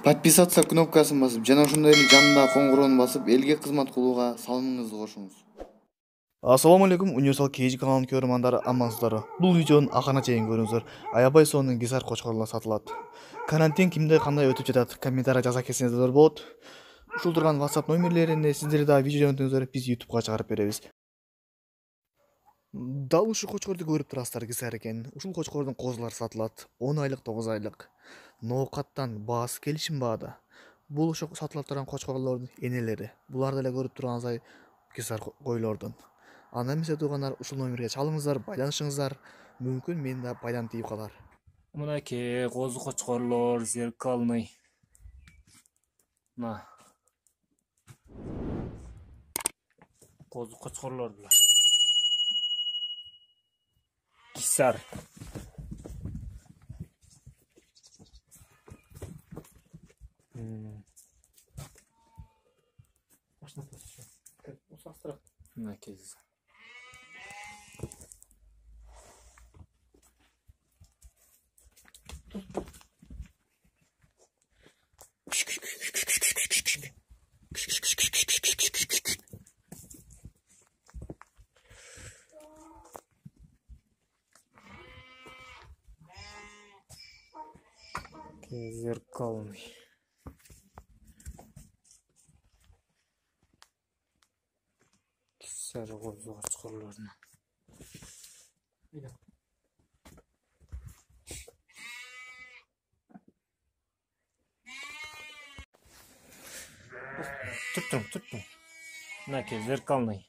Подписаться кнопкасын басып, жана ошондой эле жанындагы коңгуроону басып, элге кызмат кылууга салымыңызды кошуңуз. Assalamu alaikum, Universal KG kanalının көрөрмандары амансыздарбы. Бул видеону ахырына чейин көрүңүздөр. Аябай сонун гизар кочкорлор сатылат. Карантин кимде кандай өтүп жатат, комментарий жаза кетсеңиздер болот. Ушул турган WhatsApp номерлерине сиздер дагы видео жөнөтүңүздөр, биз YouTubeга чыгарып беребиз. Дал ушул кочкорду көрүп турасыздар, гизар экен. Ушул кочкордун козулары сатылат. 10 айлык, 9 айлык. Ноокаттан баасы келишим баада. Бул ошо сатылып турган кочкорлордун энелери. Буларды эле көрүп турганыңыздай гизар койлордун. Анда эмесе туугандар, ушул номерге чалыңыздар, байланышыңыздар. Мүмкүн мен да пайдам тийип калар. Мынакей козу кочкорлор, зеркальный. На. Козу кочкорлор булар. Кисар. Мынакей. Зеркальный. Кисар козу кочкорлордун. Туттум. Мынакей зеркальный.